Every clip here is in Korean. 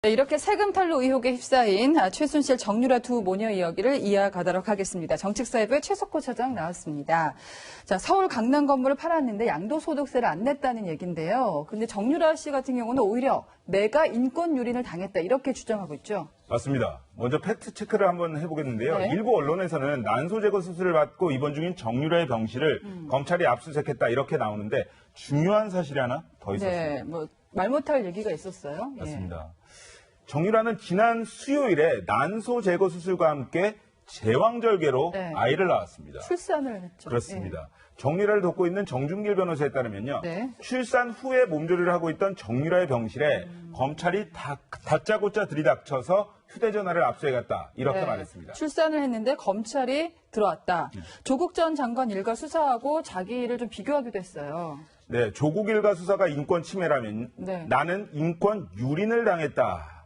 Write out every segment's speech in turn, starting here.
네, 이렇게 세금 탈루 의혹에 휩싸인 최순실, 정유라 두 모녀 이야기를 이어가도록 하겠습니다. 정책사회부의 최석호 차장 나왔습니다. 자, 서울 강남 건물을 팔았는데 양도소득세를 안 냈다는 얘기인데요. 근데 정유라 씨 같은 경우는 오히려 내가 인권 유린을 당했다 이렇게 주장하고 있죠. 맞습니다. 먼저 팩트 체크를 한번 해보겠는데요. 네. 일부 언론에서는 난소 제거 수술을 받고 입원 중인 정유라의 병실을 검찰이 압수수색했다 이렇게 나오는데 중요한 사실이 하나 더 있었습니다. 네, 뭐 말 못할 얘기가 있었어요. 맞습니다. 정유라는 지난 수요일에 난소 제거 수술과 함께 제왕절개로 네. 아이를 낳았습니다. 출산을 했죠. 그렇습니다. 정유라를 돕고 있는 정준길 변호사에 따르면요. 네. 출산 후에 몸조리를 하고 있던 정유라의 병실에 검찰이 다짜고짜 들이닥쳐서 휴대전화를 압수해갔다. 이렇게 네. 말했습니다. 출산을 했는데 검찰이 들어왔다. 조국 전 장관 일가 수사하고 자기 일을 좀 비교하기도 했어요. 네, 조국 일가 수사가 인권 침해라면 네. 나는 인권 유린을 당했다.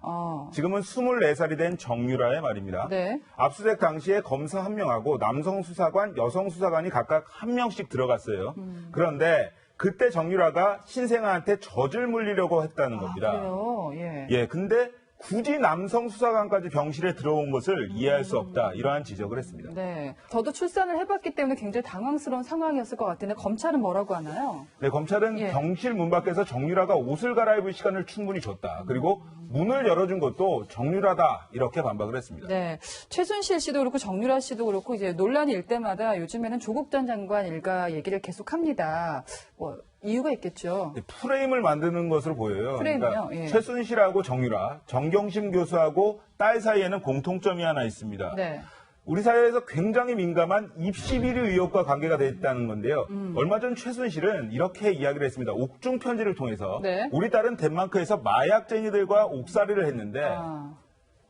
지금은 24살이 된 정유라의 말입니다. 네. 압수수색 당시에 검사 1명하고 남성 수사관, 여성 수사관이 각각 1명씩 들어갔어요. 그런데 그때 정유라가 신생아한테 젖을 물리려고 했다는 겁니다. 그래요? 예. 예, 근데 굳이 남성 수사관까지 병실에 들어온 것을 이해할 수 없다. 이러한 지적을 했습니다. 네. 저도 출산을 해봤기 때문에 굉장히 당황스러운 상황이었을 것 같은데 검찰은 뭐라고 하나요? 네, 검찰은 예. 병실 문 밖에서 정유라가 옷을 갈아입을 시간을 충분히 줬다. 그리고 문을 열어준 것도 정유라다. 이렇게 반박을 했습니다. 네. 최순실 씨도 그렇고 정유라 씨도 그렇고 이제 논란이 일 때마다 요즘에는 조국 전 장관 일가 얘기를 계속합니다. 뭐 이유가 있겠죠. 네, 프레임을 만드는 것으로 보여요. 프레임이요? 예. 최순실하고 정유라, 정경심 교수하고 딸 사이에는 공통점이 하나 있습니다. 네. 우리 사회에서 굉장히 민감한 입시 비리 의혹과 관계가 돼 있다는 건데요. 얼마 전 최순실은 이렇게 이야기를 했습니다. 옥중 편지를 통해서 네. 우리 딸은 덴마크에서 마약쟁이들과 옥살이를 했는데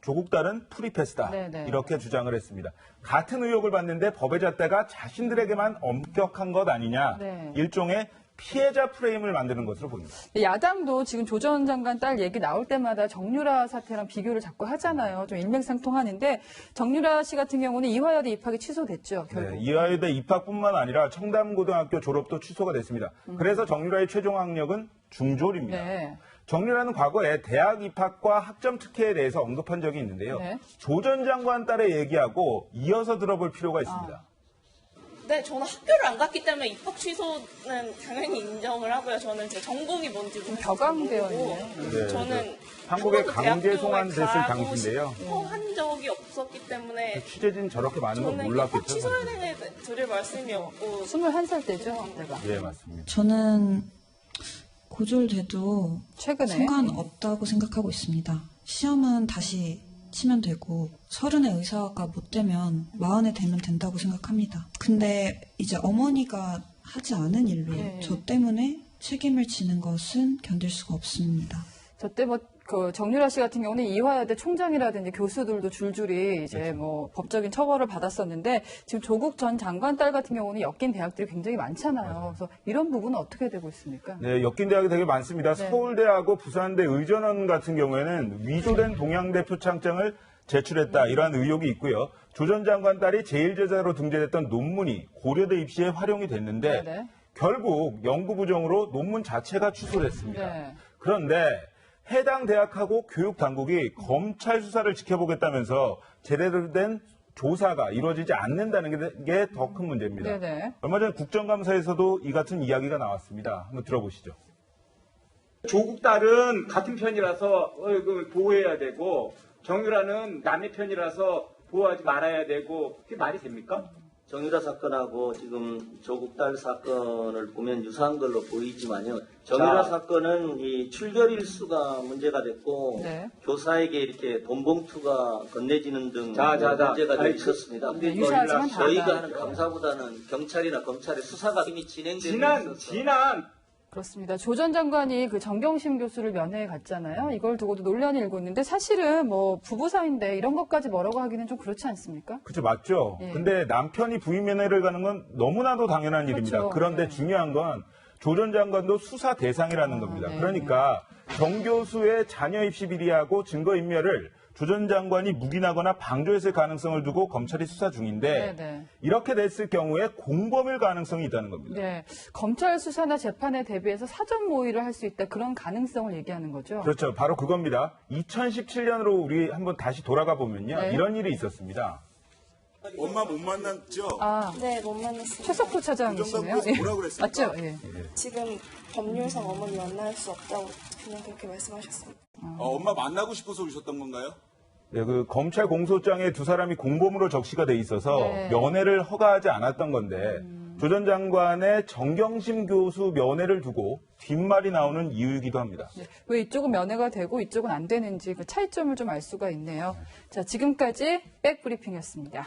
조국 딸은 프리패스다. 네네. 이렇게 주장을 했습니다. 같은 의혹을 받는데 법의 잣대가 자신들에게만 엄격한 것 아니냐. 네. 일종의 피해자 프레임을 만드는 것으로 보입니다. 야당도 지금 조 전 장관 딸 얘기 나올 때마다 정유라 사태랑 비교를 자꾸 하잖아요. 좀 일맥상통하는데 정유라 씨 같은 경우는 이화여대 입학이 취소됐죠. 결국. 네, 이화여대 입학뿐만 아니라 청담고등학교 졸업도 취소가 됐습니다. 그래서 정유라의 최종 학력은 중졸입니다. 네. 정유라는 과거에 대학 입학과 학점 특혜에 대해서 언급한 적이 있는데요. 네. 조 전 장관 딸의 얘기하고 이어서 들어볼 필요가 있습니다. 네, 저는 학교를 안 갔기 때문에 입학 취소는 당연히 인정을 하고요. 저는 제 전공이 뭔지 격앙되어 있네요. 네, 저는 한국에 한 번도 강제 대학교에 송환됐을 가고 당시인데요. 싶어한 적이 없었기 때문에 취재진 저렇게 많은 걸 저는 입학 몰랐겠죠. 취소에 드릴 말씀이 없고 21살 때죠, 내가. 예, 맞습니다. 저는 고졸돼도 최근에. 상관없다고 생각하고 있습니다. 시험은 다시 치면 되고 30에 의사가 못 되면 40에 되면 된다고 생각합니다. 근데 이제 어머니가 하지 않은 일로 네. 저 때문에 책임을 지는 것은 견딜 수가 없습니다. 저때 정유라 씨 같은 경우는 이화여대 총장이라든지 교수들도 줄줄이 이제 그렇죠. 뭐 법적인 처벌을 받았었는데 지금 조국 전 장관 딸 같은 경우는 엮인 대학들이 굉장히 많잖아요. 그래서 이런 부분은 어떻게 되고 있습니까? 네, 엮인 대학이 되게 많습니다. 네. 서울대하고 부산대 의전원 같은 경우에는 위조된 동양대 표창장을 제출했다. 이러한 의혹이 있고요. 조 전 장관 딸이 제1제자로 등재됐던 논문이 고려대 입시에 활용이 됐는데 네네. 결국 연구 부정으로 논문 자체가 취소됐습니다. 네. 그런데 해당 대학하고 교육 당국이 검찰 수사를 지켜보겠다면서 제대로 된 조사가 이루어지지 않는다는 게 더 큰 문제입니다. 네네. 얼마 전 국정감사에서도 이 같은 이야기가 나왔습니다. 한번 들어보시죠. 조국 딸은 같은 편이라서 보호해야 되고 정유라는 남의 편이라서 보호하지 말아야 되고 그게 말이 됩니까? 정유라 사건하고 지금 조국 딸 사건을 보면 유사한 걸로 보이지만요. 정유라 사건은 이 출결일수가 문제가 됐고 네. 교사에게 이렇게 돈봉투가 건네지는 등 자. 문제가 좀 아니, 있었습니다. 네, 유사하지만 다르다. 저희가 하는 감사보다는 경찰이나 검찰의 수사가 이미 진행되고 있어서 지난 그렇습니다. 조 전 장관이 그 정경심 교수를 면회에 갔잖아요. 이걸 두고도 논란이 일고 있는데 사실은 뭐 부부 사이인데 이런 것까지 뭐라고 하기는 좀 그렇지 않습니까? 그렇죠, 맞죠. 예. 근데 남편이 부인 면회를 가는 건 너무나도 당연한 일입니다. 그렇죠. 그런데 네. 중요한 건 조 전 장관도 수사 대상이라는 겁니다. 네, 그러니까 정 교수의 자녀 입시 비리하고 증거인멸을 조 전 장관이 묵인하거나 방조했을 가능성을 두고 검찰이 수사 중인데 네. 이렇게 됐을 경우에 공범일 가능성이 있다는 겁니다. 네. 검찰 수사나 재판에 대비해서 사전 모의를 할 수 있다. 그런 가능성을 얘기하는 거죠. 그렇죠. 바로 그겁니다. 2017년으로 우리 한번 다시 돌아가 보면요. 네. 이런 일이 있었습니다. 엄마 못 만났죠? 아, 네, 못 만났습니다. 최석호 차장이시네요. 부장관께서 뭐라고 그랬습니까? 맞죠? 예. 지금 법률상 어머니 만날 수 없다고 그냥 그렇게 말씀하셨습니다. 엄마 만나고 싶어서 오셨던 건가요? 네, 그 검찰 공소장에 두 사람이 공범으로 적시가 돼 있어서 네. 면회를 허가하지 않았던 건데 조 전 장관의 정경심 교수 면회를 두고 뒷말이 나오는 이유이기도 합니다. 네. 왜 이쪽은 면회가 되고 이쪽은 안 되는지 그 차이점을 좀 알 수가 있네요. 자, 지금까지 백브리핑이었습니다.